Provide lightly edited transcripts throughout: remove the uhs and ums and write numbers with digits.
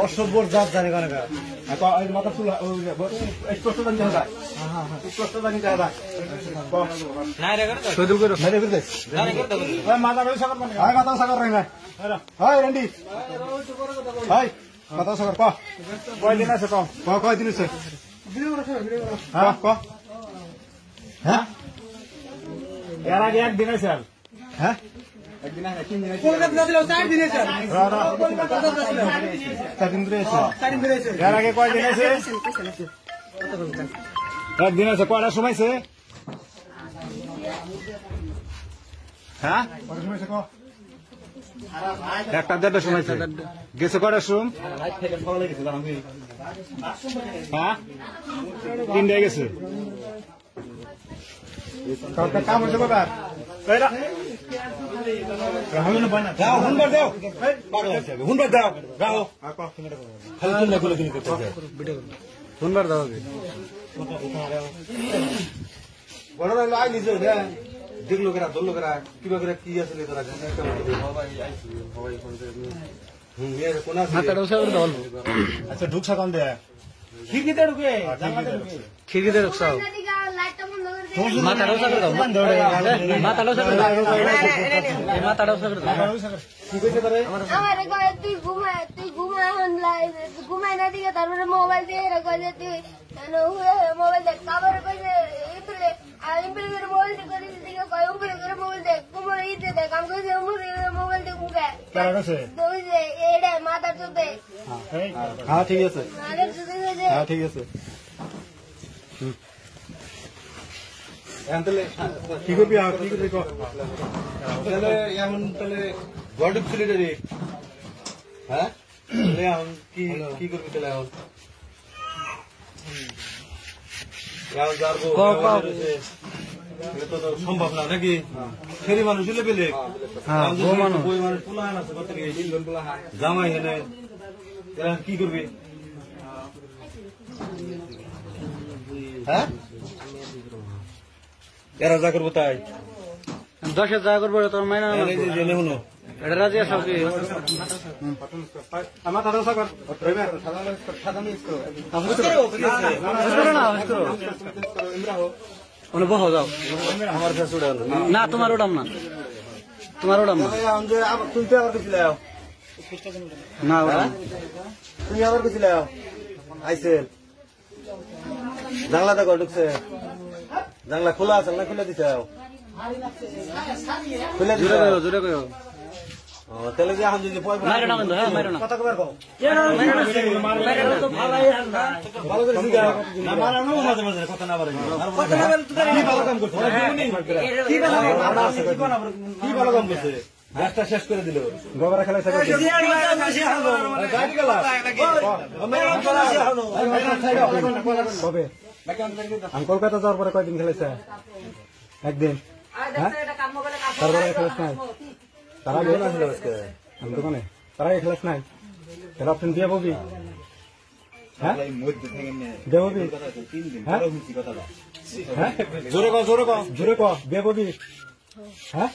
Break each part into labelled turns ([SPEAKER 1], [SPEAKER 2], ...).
[SPEAKER 1] অসভ্যর জাত জানি কেন
[SPEAKER 2] মাথা চুল স্পষ্ট জানি দেখা যায় স্পষ্ট জানি দেখা যায় মাথা সাগর রাই না রেন্ডি মাথা সাগর কয়দিন আছে কয়দিন আছে হ্যাঁ হ্যাঁ এর আগে একদিন আছে হ্যাঁ একদিন আছে 3 দিন আছে কলকাতা দিলো 4 দিন আছে 4 দিন আছে এর আগে কয়দিন আছে একদিন আছে কয়টার সময় আছে হ্যাঁ কয়টার সময় আছে একটা দেড়টার সময় আছে গেছে কয়টার সময় হ্যাঁ 3টায় গেছে কাম হচ্ছে বাবা দেখলো কেরা ধরলো কেরা কিবা করে কি আসলে আচ্ছা ঢুকছা কম দেয় খিড়কিতে ঢুকে খিড়কিতে ঢুকছাও মাথা রোসা করে দাও মাথা রোসা করে দাও মাথা রোসা করে দাও কি কইছে তোরে আমারে কয় তুই ঘুমা অনলাইন ঘুমাই না দিকে তারপরে মোবাইল দিয়ে কইছে তুই মোবাইল দেখ কাবার কইছে ইতলে আইম্পলে করে মোবাইল করে দিকে কয় উপরে করে মোবাইল দেখ কুমার ইতে দেখ আমি কইছে মোবাইল দেখ মুকে কারা কইছে কইছে এডা মাথা চুপে হ্যাঁ ঠিক আছে হ্যাঁ ঠিক আছে কি করবি কি করবি তাহলে এমন তাহলে ঘর ঢুকছিলি রে হ্যাঁ এখন কি করবি তাহলে এখন তো সম্ভব না নাকি ফেরি মানুষ হলে পেলে বই মানুষ পোলাহান আছে জামাই হেনে কি করবি হ্যাঁ এরা যা করবো তাই 10 যা করবো তোর মাইনা এটা রাজি আছো কি আমার দাদা সাগর বহ যাও আমার না তোমার ওটাম না তোমার ওটাম না তুলতে আবার গেছিল না তুমি আবার গেছিল আইসেল জানলা দেখো ঢুকছে জানলা খোলা আছে না খুলে দিতে খুলে জোরে কইও তাহলে যে এখন যদি মাইরো না বন্ধু হ্যাঁ মাইরো না কথা কবার কও মাইরো তো ভালোই না ভালো করে শিখা না মারো না মাঝে মাঝে কথা না বলে কথা না বলে তুই কি ভালো কাম করছিস কি ভালো কাম করছিস রাস্তা শেষ করে দিল গোবরা খেলা শেষ করে দিল গাড়ি গেল কবে আমি কলকাতা যাওয়ার পরে কয়দিন খেলেছে একদিন তারপরে খেলাস নাই তারা গেল আসলে আমি দোকানে তারা খেলাস নাই তারা অপশন দিয়ে ববি হ্যাঁ দিয়ে ববি হ্যাঁ জোরে কো দিয়ে ববি হ্যাঁ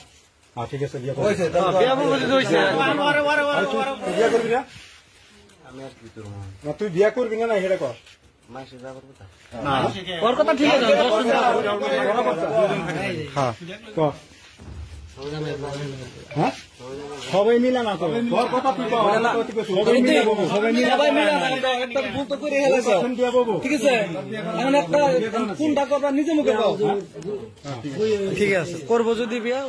[SPEAKER 2] ঠিক আছে বিয়ে করবি না তুই বিয়ে করবি না সেটা কর কথা ঠিক আছে সবাই মিলা না তো ঠিক আছে এখন একটা কোনটা করবা নিজে মুখে ঠিক আছে করবো যদি বিয়া